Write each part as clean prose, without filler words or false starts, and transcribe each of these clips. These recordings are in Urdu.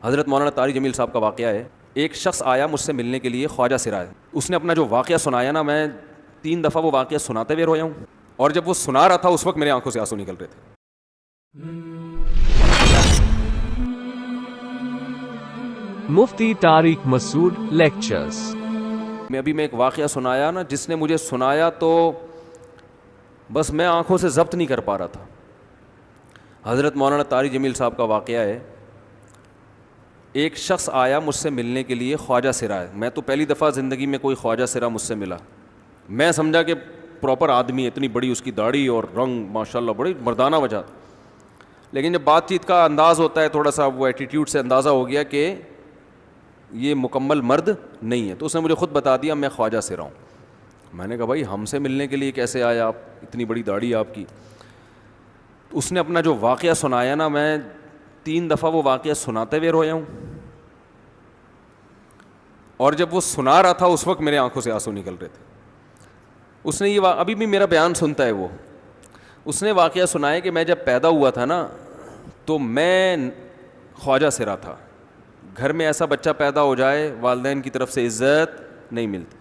حضرت مولانا طاری جمیل صاحب کا واقعہ ہے. ایک شخص آیا مجھ سے ملنے کے لیے خواجہ سراج. اس نے اپنا جو واقعہ سنایا نا, میں 3 دفعہ وہ واقعہ سناتے ہوئے رویا ہوں, اور جب وہ سنا رہا تھا اس وقت میرے آنکھوں سے آنسو نکل رہے تھے. مفتی طارق مسعود لیکچرز. میں ایک واقعہ سنایا نا, جس نے مجھے سنایا تو بس میں آنکھوں سے ضبط نہیں کر پا رہا تھا. حضرت مولانا طاری جمیل صاحب کا واقعہ ہے. ایک شخص آیا مجھ سے ملنے کے لیے خواجہ سراج. میں تو پہلی دفعہ زندگی میں کوئی خواجہ سرا مجھ سے ملا. میں سمجھا کہ پراپر آدمی ہے, اتنی بڑی اس کی داڑھی اور رنگ ماشاءاللہ بڑی مردانہ وجہ. لیکن جب بات چیت کا انداز ہوتا ہے تھوڑا سا, وہ ایٹیٹیوڈ سے اندازہ ہو گیا کہ یہ مکمل مرد نہیں ہے. تو اس نے مجھے خود بتا دیا میں خواجہ سرا ہوں. میں نے کہا بھائی ہم سے ملنے کے لیے کیسے آئے آپ, اتنی بڑی داڑھی آپ کی. اس نے اپنا جو واقعہ سنایا نا, میں 3 دفعہ وہ واقعہ سناتے ہوئے رویا ہوں, اور جب وہ سنا رہا تھا اس وقت میرے آنکھوں سے آنسو نکل رہے تھے. اس نے یہ ابھی بھی میرا بیان سنتا ہے وہ. اس نے واقعہ سنایا کہ میں جب پیدا ہوا تھا نا تو میں خواجہ سرا تھا. گھر میں ایسا بچہ پیدا ہو جائے والدین کی طرف سے عزت نہیں ملتی.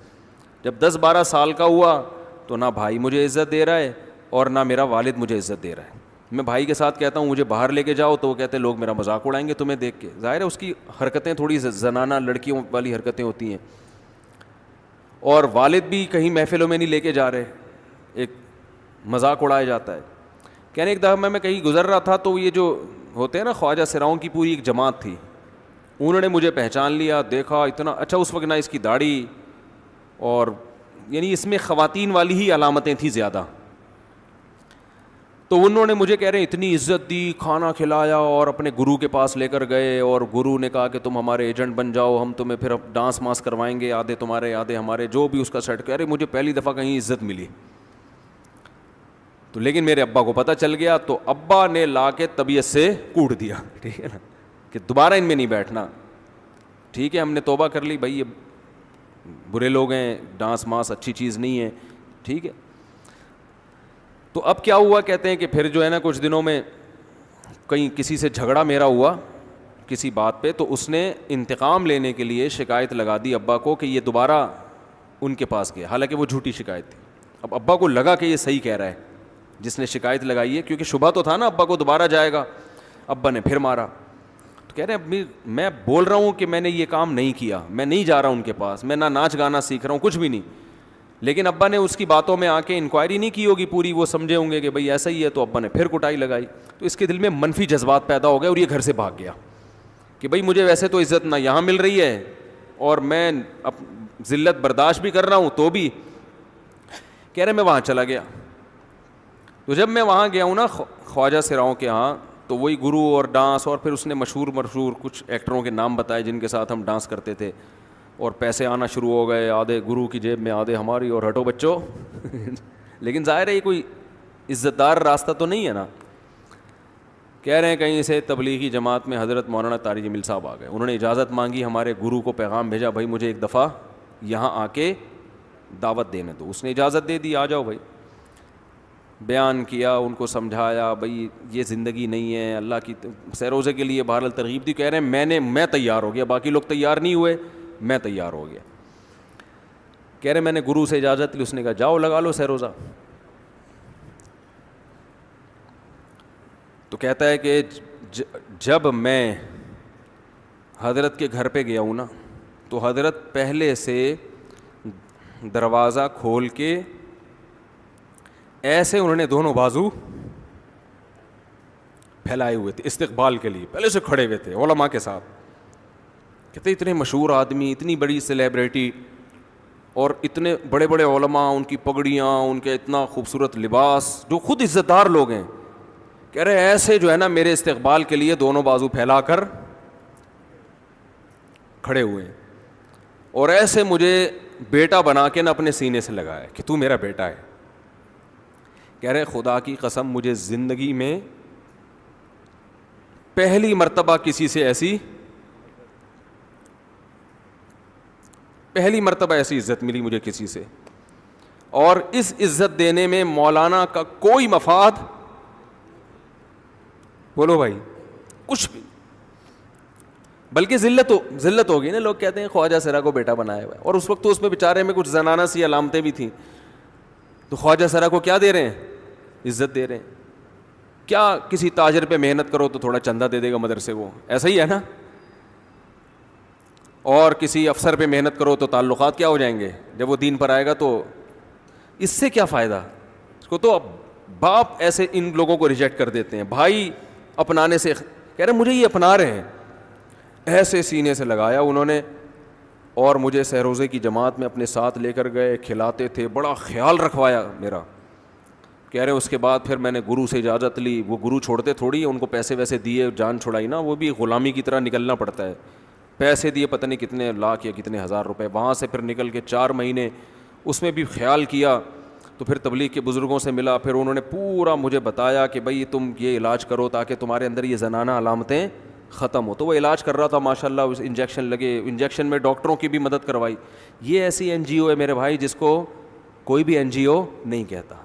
جب 10-12 سال کا ہوا تو نہ بھائی مجھے عزت دے رہا ہے اور نہ میرا والد مجھے عزت دے رہا ہے. میں بھائی کے ساتھ کہتا ہوں مجھے باہر لے کے جاؤ تو وہ کہتے ہیں لوگ میرا مذاق اڑائیں گے تمہیں دیکھ کے. ظاہر ہے اس کی حرکتیں تھوڑی زنانہ لڑکیوں والی حرکتیں ہوتی ہیں, اور والد بھی کہیں محفلوں میں نہیں لے کے جا رہے, ایک مذاق اڑایا جاتا ہے. کہنے ایک دفعہ میں کہیں گزر رہا تھا تو یہ جو ہوتے ہیں نا خواجہ سراؤں کی پوری ایک جماعت تھی, انہوں نے مجھے پہچان لیا, دیکھا اتنا اچھا اس وقت نہ اس کی داڑھی, اور یعنی اس میں خواتین والی ہی علامتیں تھیں زیادہ. تو انہوں نے مجھے کہہ رہے ہیں اتنی عزت دی, کھانا کھلایا اور اپنے گرو کے پاس لے کر گئے, اور گرو نے کہا کہ تم ہمارے ایجنٹ بن جاؤ, ہم تمہیں پھر ڈانس ماس کروائیں گے, آدھے تمہارے آدھے ہمارے, جو بھی اس کا سیٹ. کہہ رہے مجھے پہلی دفعہ کہیں عزت ملی. تو لیکن میرے ابا کو پتہ چل گیا, تو ابا نے لا کے طبیعت سے کوٹ دیا, ٹھیک ہے نا, کہ دوبارہ ان میں نہیں بیٹھنا. ٹھیک ہے ہم نے توبہ کر لی, بھائی یہ برے لوگ ہیں, ڈانس ماس اچھی چیز نہیں ہے, ٹھیک ہے. تو اب کیا ہوا, کہتے ہیں کہ پھر جو ہے نا کچھ دنوں میں کہیں کسی سے جھگڑا میرا ہوا کسی بات پہ, تو اس نے انتقام لینے کے لیے شکایت لگا دی ابا کو کہ یہ دوبارہ ان کے پاس گیا, حالانکہ وہ جھوٹی شکایت تھی. اب ابا کو لگا کہ یہ صحیح کہہ رہا ہے جس نے شکایت لگائی ہے, کیونکہ شبہ تو تھا نا ابا کو دوبارہ جائے گا. ابا نے پھر مارا. تو کہہ رہے ہیں میں بول رہا ہوں کہ میں نے یہ کام نہیں کیا, میں نہیں جا رہا ہوں ان کے پاس, میں نہ ناچ گانا سیکھ رہا ہوں, کچھ بھی نہیں. لیکن ابا نے اس کی باتوں میں آ کے انکوائری نہیں کی ہوگی پوری, وہ سمجھے ہوں گے کہ بھائی ایسا ہی ہے, تو ابا نے پھر کٹائی لگائی. تو اس کے دل میں منفی جذبات پیدا ہو گئے اور یہ گھر سے بھاگ گیا کہ بھائی مجھے ویسے تو عزت نہ یہاں مل رہی ہے اور میں ذلت برداشت بھی کر رہا ہوں, تو بھی کہہ رہے میں وہاں چلا گیا. تو جب میں وہاں گیا ہوں نا خواجہ سراؤں کے ہاں, تو وہی گرو اور ڈانس, اور پھر اس نے مشہور کچھ ایکٹروں کے نام بتائے جن کے ساتھ ہم ڈانس کرتے تھے, اور پیسے آنا شروع ہو گئے, آدھے گرو کی جیب میں آدھے ہماری, اور ہٹو بچوں. لیکن ظاہر ہے یہ کوئی عزت دار راستہ تو نہیں ہے نا. کہہ رہے ہیں کہیں سے تبلیغی جماعت میں حضرت مولانا طاری جمیل صاحب آ گئے, انہوں نے اجازت مانگی, ہمارے گرو کو پیغام بھیجا بھائی مجھے ایک دفعہ یہاں آ کے دعوت دینے دو. اس نے اجازت دے دی, آ جاؤ بھائی. بیان کیا, ان کو سمجھایا بھائی یہ زندگی نہیں ہے, اللہ کی سیروزے کے لیے بہرحال ترغیب دی. کہہ رہے ہیں میں تیار ہو گیا, باقی لوگ تیار نہیں ہوئے, میں تیار ہو گیا. کہہ رہے میں نے گرو سے اجازت لی, اس نے کہا جاؤ لگا لو سیروزہ. تو کہتا ہے کہ جب میں حضرت کے گھر پہ گیا ہوں نا, تو حضرت پہلے سے دروازہ کھول کے ایسے انہوں نے دونوں بازو پھیلائے ہوئے تھے استقبال کے لیے, پہلے سے کھڑے ہوئے تھے علماء کے ساتھ. کہتے اتنے مشہور آدمی, اتنی بڑی سیلیبریٹی, اور اتنے بڑے بڑے علماء, ان کی پگڑیاں, ان کے اتنا خوبصورت لباس, جو خود عزت دار لوگ ہیں. کہہ رہے ایسے جو ہے نا میرے استقبال کے لیے دونوں بازو پھیلا کر کھڑے ہوئے, اور ایسے مجھے بیٹا بنا کے نہ اپنے سینے سے لگایا کہ تو میرا بیٹا ہے. کہہ رہے خدا کی قسم مجھے زندگی میں پہلی مرتبہ ایسی عزت ملی مجھے کسی سے, اور اس عزت دینے میں مولانا کا کوئی مفاد, بولو بھائی, کچھ بھی. بلکہ ذلت ہوگی نا. لوگ کہتے ہیں خواجہ سرا کو بیٹا بنایا ہوا ہے, اور اس وقت تو اس میں بیچارے میں کچھ زنانہ سی علامتیں بھی تھیں, تو خواجہ سرا کو کیا دے رہے ہیں؟ عزت دے رہے ہیں. کیا کسی تاجر پہ محنت کرو تو تھوڑا چندہ دے دے گا مدرسے کو, ایسا ہی ہے نا. اور کسی افسر پہ محنت کرو تو تعلقات کیا ہو جائیں گے جب وہ دین پر آئے گا. تو اس سے کیا فائدہ اس کو. تو باپ ایسے ان لوگوں کو ریجیکٹ کر دیتے ہیں. بھائی اپنانے سے کہہ رہے مجھے یہ اپنا رہے ہیں, ایسے سینے سے لگایا انہوں نے, اور مجھے سہروزے کی جماعت میں اپنے ساتھ لے کر گئے, کھلاتے تھے, بڑا خیال رکھوایا میرا. کہہ رہے اس کے بعد پھر میں نے گرو سے اجازت لی. وہ گرو چھوڑتے تھوڑی, ان کو پیسے ویسے دیے, جان چھڑائی نا, وہ بھی غلامی کی طرح نکلنا پڑتا ہے. پیسے دیے پتہ نہیں کتنے لاکھ یا کتنے ہزار روپے. وہاں سے پھر نکل کے 4 مہینے اس میں بھی خیال کیا. تو پھر تبلیغ کے بزرگوں سے ملا, پھر انہوں نے پورا مجھے بتایا کہ بھائی تم یہ علاج کرو تاکہ تمہارے اندر یہ زنانہ علامتیں ختم ہو. تو وہ علاج کر رہا تھا ماشاء اللہ, انجیکشن لگے, انجیکشن میں ڈاکٹروں کی بھی مدد کروائی. یہ ایسی این جی او ہے میرے بھائی جس کو کوئی بھی این جی او نہیں کہتا,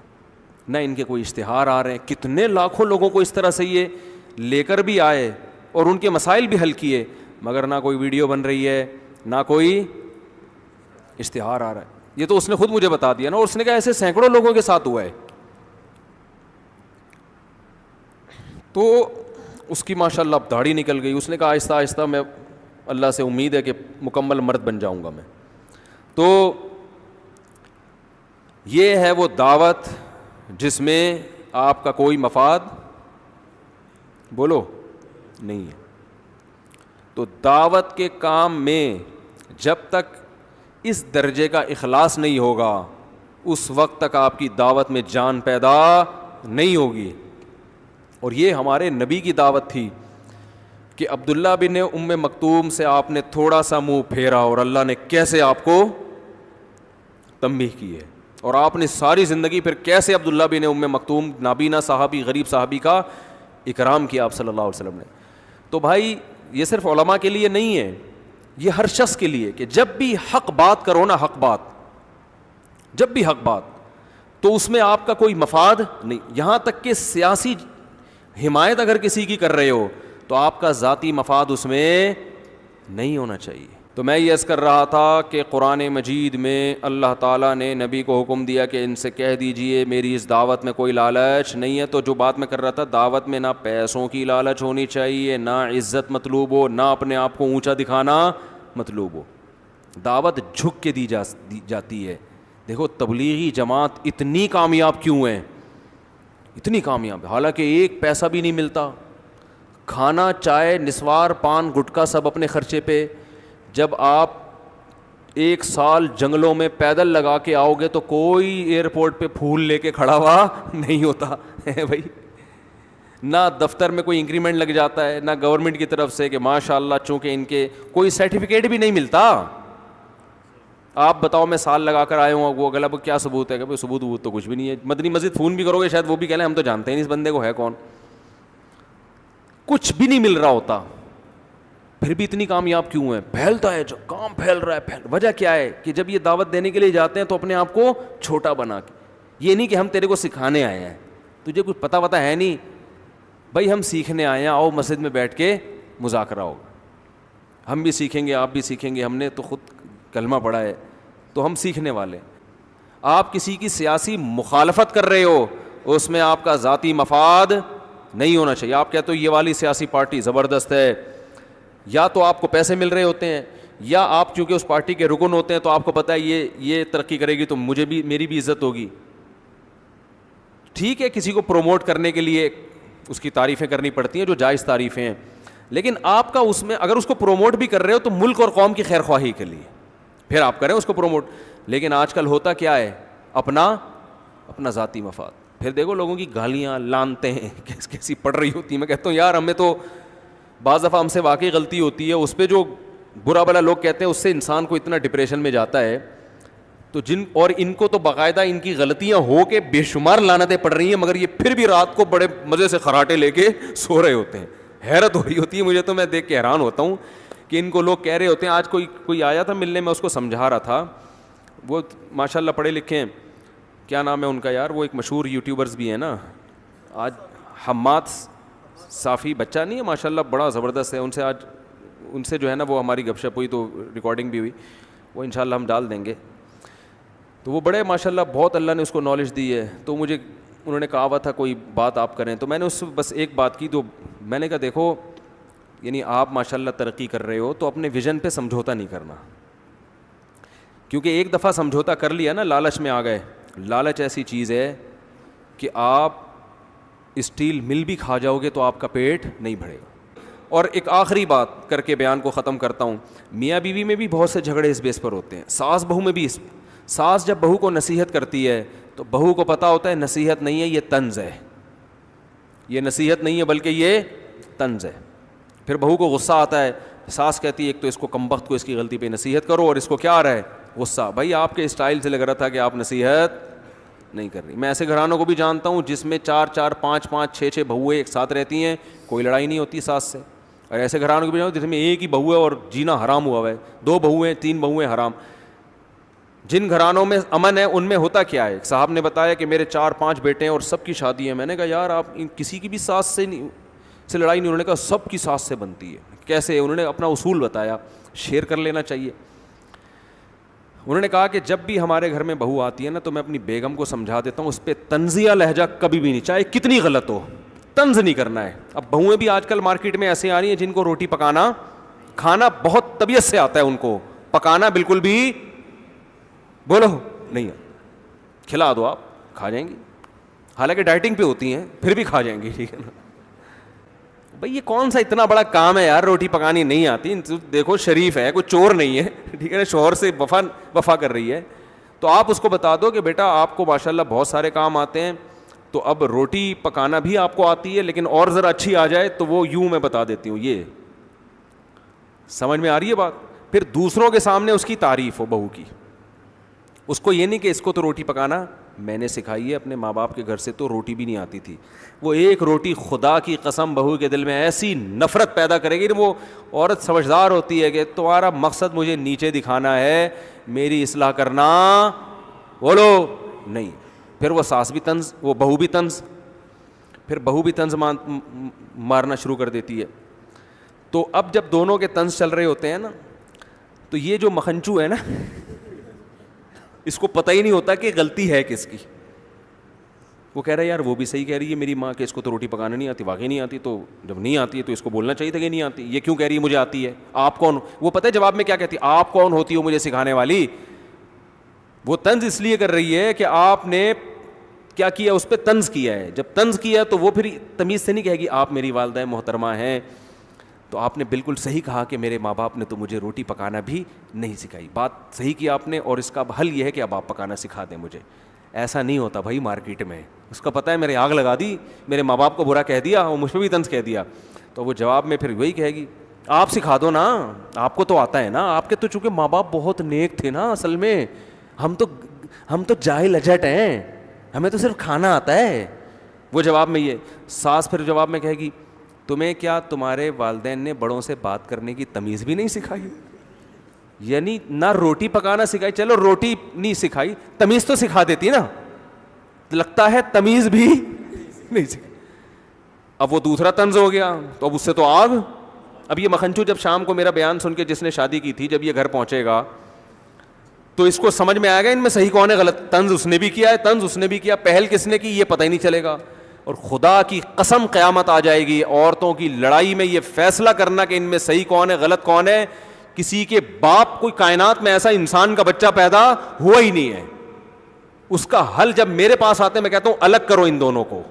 نہ ان کے کوئی اشتہار آ رہے ہیں. کتنے لاکھوں لوگوں کو اس طرح سے یہ لے کر بھی آئے اور ان کے مسائل بھی حل کیے, مگر نہ کوئی ویڈیو بن رہی ہے, نہ کوئی اشتہار آ رہا ہے. یہ تو اس نے خود مجھے بتا دیا نا, اور اس نے کہا ایسے سینکڑوں لوگوں کے ساتھ ہوا ہے. تو اس کی ماشاء اللہ اب داڑھی نکل گئی. اس نے کہا آہستہ آہستہ میں اللہ سے امید ہے کہ مکمل مرد بن جاؤں گا میں. تو یہ ہے وہ دعوت جس میں آپ کا کوئی مفاد بولو نہیں ہے. تو دعوت کے کام میں جب تک اس درجے کا اخلاص نہیں ہوگا اس وقت تک آپ کی دعوت میں جان پیدا نہیں ہوگی. اور یہ ہمارے نبی کی دعوت تھی کہ عبداللہ بن ام مکتوم سے آپ نے تھوڑا سا منہ پھیرا اور اللہ نے کیسے آپ کو تنبیہ کی ہے, اور آپ نے ساری زندگی پھر کیسے عبداللہ بن ام مکتوم نابینا صحابی, غریب صحابی کا اکرام کیا آپ صلی اللہ علیہ وسلم نے. تو بھائی یہ صرف علماء کے لیے نہیں ہے, یہ ہر شخص کے لیے کہ جب بھی حق بات کرو نا, حق بات, جب بھی حق بات, تو اس میں آپ کا کوئی مفاد نہیں. یہاں تک کہ سیاسی حمایت اگر کسی کی کر رہے ہو تو آپ کا ذاتی مفاد اس میں نہیں ہونا چاہیے. تو میں یہ عرض کر رہا تھا کہ قرآن مجید میں اللہ تعالیٰ نے نبی کو حکم دیا کہ ان سے کہہ دیجئے میری اس دعوت میں کوئی لالچ نہیں ہے. تو جو بات میں کر رہا تھا, دعوت میں نہ پیسوں کی لالچ ہونی چاہیے, نہ عزت مطلوب ہو, نہ اپنے آپ کو اونچا دکھانا مطلوب ہو. دعوت جھک کے دی جاتی ہے. دیکھو تبلیغی جماعت اتنی کامیاب کیوں ہے, اتنی کامیاب, حالانکہ ایک پیسہ بھی نہیں ملتا, کھانا چائے نسوار پان گٹکا سب اپنے خرچے پہ. جب آپ 1 سال جنگلوں میں پیدل لگا کے آؤ گے تو کوئی ایئرپورٹ پہ پھول لے کے کھڑا ہوا نہیں ہوتا ہے بھائی. نہ دفتر میں کوئی انکریمنٹ لگ جاتا ہے, نہ گورنمنٹ کی طرف سے کہ ماشاء اللہ, چونکہ ان کے کوئی سرٹیفکیٹ بھی نہیں ملتا. آپ بتاؤ میں سال لگا کر آئے ہوں, وہ اگلا کیا ثبوت ہے کہ ثبوت تو کچھ بھی نہیں ہے. مدنی مسجد فون بھی کرو گے شاید وہ بھی کہہ لیں ہم تو جانتے ہیں نہیں اس بندے کو ہے کون. کچھ بھی نہیں مل رہا ہوتا, پھر بھی اتنی کامیاب کیوں ہے, پھیلتا ہے, جو کام پھیل رہا ہے. وجہ کیا ہے کہ جب یہ دعوت دینے کے لیے جاتے ہیں تو اپنے آپ کو چھوٹا بنا کے, یہ نہیں کہ ہم تیرے کو سکھانے آئے ہیں, تجھے کچھ پتہ وتا ہے نہیں بھائی, ہم سیکھنے آئے ہیں, آؤ مسجد میں بیٹھ کے مذاکرہ ہوگا, ہم بھی سیکھیں گے آپ بھی سیکھیں گے, ہم نے تو خود کلمہ پڑھا ہے تو ہم سیکھنے والے. آپ کسی کی سیاسی مخالفت کر رہے ہو, اس میں آپ کا ذاتی مفاد نہیں ہونا چاہیے. آپ کہتے ہو یہ والی سیاسی پارٹی زبردست ہے, یا تو آپ کو پیسے مل رہے ہوتے ہیں, یا آپ چونکہ اس پارٹی کے رکن ہوتے ہیں تو آپ کو پتہ ہے یہ ترقی کرے گی تو مجھے بھی, میری بھی عزت ہوگی. ٹھیک ہے, کسی کو پروموٹ کرنے کے لیے اس کی تعریفیں کرنی پڑتی ہیں جو جائز تعریفیں ہیں, لیکن آپ کا اس میں اگر اس کو پروموٹ بھی کر رہے ہو تو ملک اور قوم کی خیر خواہی کے لیے پھر آپ کریں اس کو پروموٹ. لیکن آج کل ہوتا کیا ہے, اپنا ذاتی مفاد. پھر دیکھو لوگوں کی گالیاں لانتے ہیں کیسی پڑ رہی ہوتی ہیں. میں کہتا ہوں یار ہمیں تو بعض دفعہ ہم سے واقعی غلطی ہوتی ہے, اس پہ جو برا بلا لوگ کہتے ہیں اس سے انسان کو اتنا ڈپریشن میں جاتا ہے. تو اور ان کو تو باقاعدہ ان کی غلطیاں ہو کے بے شمار لعنتیں پڑ رہی ہیں, مگر یہ پھر بھی رات کو بڑے مزے سے خراٹے لے کے سو رہے ہوتے ہیں. حیرت ہو رہی ہوتی ہے مجھے, تو میں دیکھ کے حیران ہوتا ہوں کہ ان کو لوگ کہہ رہے ہوتے ہیں. آج کوئی آیا تھا ملنے, میں اس کو سمجھا رہا تھا, وہ ماشاء اللہ پڑھے لکھے ہیں, کیا نام ہے ان کا یار, وہ ایک مشہور یوٹیوبرز بھی ہیں نا آج, حماد صافی بچہ نہیں ہے ماشاء اللہ, بڑا زبردست ہے. ان سے آج ان سے جو ہے نا وہ ہماری گپ شپ ہوئی تو ریکارڈنگ بھی ہوئی, وہ انشاءاللہ ہم ڈال دیں گے. تو وہ بڑے ماشاءاللہ بہت اللہ نے اس کو نالج دی ہے. تو مجھے انہوں نے کہا ہوا تھا کوئی بات آپ کریں, تو میں نے اس سے بس ایک بات کی. تو میں نے کہا دیکھو یعنی آپ ماشاءاللہ ترقی کر رہے ہو تو اپنے ویژن پہ سمجھوتا نہیں کرنا, کیونکہ ایک دفعہ سمجھوتا کر لیا نا, لالچ میں آ گئے. لالچ ایسی چیز ہے کہ آپ اسٹیل مل بھی کھا جاؤ گے تو آپ کا پیٹ نہیں بھرے گا. اور ایک آخری بات کر کے بیان کو ختم کرتا ہوں. میاں بیوی میں بھی بہت سے جھگڑے اس بیس پر ہوتے ہیں, ساس بہو میں بھی. ساس جب بہو کو نصیحت کرتی ہے تو بہو کو پتہ ہوتا ہے نصیحت نہیں ہے یہ طنز ہے, یہ نصیحت نہیں ہے بلکہ یہ طنز ہے. پھر بہو کو غصہ آتا ہے, ساس کہتی ہے ایک تو اس کو کمبخت کو اس کی غلطی پہ نصیحت کرو, اور اس کو کیا آ رہا ہے غصہ. بھائی آپ کے اسٹائل سے لگ رہا تھا کہ آپ نصیحت نہیں کر رہی. میں ایسے گھرانوں کو بھی جانتا ہوں جس میں 4 5 6 بہویں ایک ساتھ رہتی ہیں, کوئی لڑائی نہیں ہوتی ساس سے. اور ایسے گھرانوں کو بھی جانتا ہوں جس میں ایک ہی بہو ہے اور جینا حرام ہوا ہے, 2 بہویں 3 بہویں حرام. جن گھرانوں میں امن ہے ان میں ہوتا کیا ہے. صاحب نے بتایا کہ میرے 4 5 بیٹے ہیں اور سب کی شادی ہے. میں نے کہا یار آپ کسی کی بھی ساس سے لڑائی نہیں. انہوں نے کہا سب کی ساس سے بنتی ہے. کیسے؟ انہوں نے اپنا اصول بتایا, شیئر کر لینا چاہیے. انہوں نے کہا کہ جب بھی ہمارے گھر میں بہو آتی ہے نا تو میں اپنی بیگم کو سمجھا دیتا ہوں اس پہ طنزیہ لہجہ کبھی بھی نہیں, چاہے کتنی غلط ہو, طنز نہیں کرنا ہے. اب بہویں بھی آج کل مارکیٹ میں ایسے آ رہی ہیں جن کو روٹی پکانا کھانا بہت طبیعت سے آتا ہے, ان کو پکانا بالکل بھی بولو نہیں, کھلا دو آپ کھا جائیں گی. حالانکہ ڈائٹنگ پہ ہوتی ہیں پھر بھی کھا جائیں گی, ٹھیک ہے نا. بھائی یہ کون سا اتنا بڑا کام ہے یار, روٹی پکانی نہیں آتی. دیکھو شریف ہے, کوئی چور نہیں ہے, ٹھیک ہے نا, شوہر سے وفا کر رہی ہے. تو آپ اس کو بتا دو کہ بیٹا آپ کو ماشاءاللہ بہت سارے کام آتے ہیں, تو اب روٹی پکانا بھی آپ کو آتی ہے, لیکن اور ذرا اچھی آ جائے تو وہ یوں میں بتا دیتی ہوں. یہ سمجھ میں آ رہی ہے بات. پھر دوسروں کے سامنے اس کی تعریف ہو بہو کی, اس کو یہ نہیں کہ اس کو تو روٹی پکانا میں نے سکھائی ہے, اپنے ماں باپ کے گھر سے تو روٹی بھی نہیں آتی تھی. وہ ایک روٹی خدا کی قسم بہو کے دل میں ایسی نفرت پیدا کرے گی. وہ عورت سمجھدار ہوتی ہے کہ تمہارا مقصد مجھے نیچے دکھانا ہے, میری اصلاح کرنا بولو نہیں. پھر وہ ساس بھی طنز, وہ بہو بھی طنز, پھر بہو بھی طنز مارنا شروع کر دیتی ہے. تو اب جب دونوں کے طنز چل رہے ہوتے ہیں نا, تو یہ جو مکھنچو ہے نا اس کو پتہ ہی نہیں ہوتا کہ غلطی ہے کس کی. وہ کہہ رہا ہے یار وہ بھی صحیح کہہ رہی ہے میری ماں کہ اس کو تو روٹی پکانا نہیں آتی. واقعی نہیں آتی, تو جب نہیں آتی ہے تو اس کو بولنا چاہیے تھا کہ نہیں آتی. یہ کیوں کہہ رہی ہے مجھے آتی ہے, آپ کون؟ وہ پتہ ہے جواب میں کیا کہتی ہے, آپ کون ہوتی ہو مجھے سکھانے والی. وہ طنز اس لیے کر رہی ہے کہ آپ نے کیا کیا, اس پہ طنز کیا ہے. جب طنز کیا تو وہ پھر تمیز سے نہیں کہے گی آپ میری والدہ محترمہ ہیں. تو آپ نے بالکل صحیح کہا کہ میرے ماں باپ نے تو مجھے روٹی پکانا بھی نہیں سکھائی. بات صحیح کی آپ نے, اور اس کا حل یہ ہے کہ اب آپ پکانا سکھا دیں مجھے. ایسا نہیں ہوتا بھائی مارکیٹ میں. اس کا پتہ ہے میرے آگ لگا دی, میرے ماں باپ کو برا کہہ دیا اور مجھ پہ بھی طنز کہہ دیا, تو وہ جواب میں پھر وہی کہے گی آپ سکھا دو نا, آپ کو تو آتا ہے نا. آپ کے تو چونکہ ماں باپ بہت نیک تھے نا اصل میں, ہم تو جاہل اجٹ ہیں, ہمیں تو صرف کھانا آتا ہے. وہ جواب میں یہ. ساس پھر جواب میں کہے گی تمہیں کیا تمہارے والدین نے بڑوں سے بات کرنے کی تمیز بھی نہیں سکھائی؟ یعنی نہ روٹی پکانا سکھائی, چلو روٹی نہیں سکھائی, تمیز تو سکھا دیتی نا. لگتا ہے تمیز بھی نہیں سکھائی. اب وہ دوسرا طنز ہو گیا, تو اب اس سے تو آگ. اب یہ مکھنچو جب شام کو میرا بیان سن کے جس نے شادی کی تھی, جب یہ گھر پہنچے گا تو اس کو سمجھ میں آئے گا ان میں صحیح کون ہے غلط. طنز اس نے بھی کیا ہے, طنز اس نے بھی کیا, پہل کس نے کی یہ پتہ ہی نہیں چلے گا. اور خدا کی قسم قیامت آ جائے گی عورتوں کی لڑائی میں یہ فیصلہ کرنا کہ ان میں صحیح کون ہے غلط کون ہے. کسی کے باپ, کوئی کائنات میں ایسا انسان کا بچہ پیدا ہوا ہی نہیں ہے. اس کا حل جب میرے پاس آتے ہیں میں کہتا ہوں الگ کرو ان دونوں کو,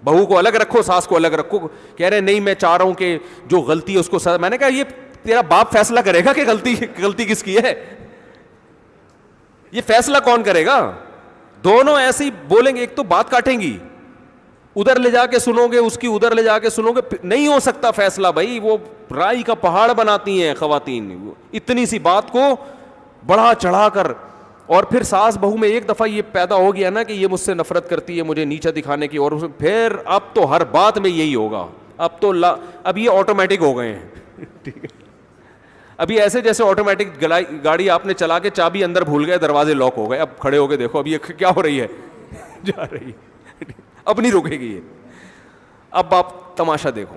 بہو کو الگ رکھو, ساس کو الگ رکھو. کہہ رہے نہیں میں چاہ رہا ہوں کہ جو غلطی ہے اس کو میں نے کہا یہ تیرا باپ فیصلہ کرے گا کہ غلطی کس کی ہے, یہ فیصلہ کون کرے گا؟ دونوں ایسے ہی بولیں گے, ایک تو بات کاٹیں گی, ادھر لے جا کے سنو گے اس کی, ادھر لے جا کے سنو گے, نہیں ہو سکتا فیصلہ بھائی. وہ رائی کا پہاڑ بناتی ہیں خواتین, اتنی سی بات کو بڑھا چڑھا کر. اور پھر ساس بہو میں ایک دفعہ یہ پیدا ہو گیا نا کہ یہ مجھ سے نفرت کرتی ہے, مجھے نیچا دکھانے کی, اور پھر اب تو ہر بات میں یہی ہوگا. اب یہ آٹومیٹک ہو گئے ہیں, ٹھیک ہے. ابھی ایسے جیسے آٹومیٹک گاڑی آپ نے چلا کے چابی اندر بھول گئے, دروازے لاک ہو گئے, اب کھڑے ہو کے دیکھو اب یہ کیا ہو رہی ہے, جا رہی ہے, اب نہیں رکے گی یہ. اب آپ تماشا دیکھو.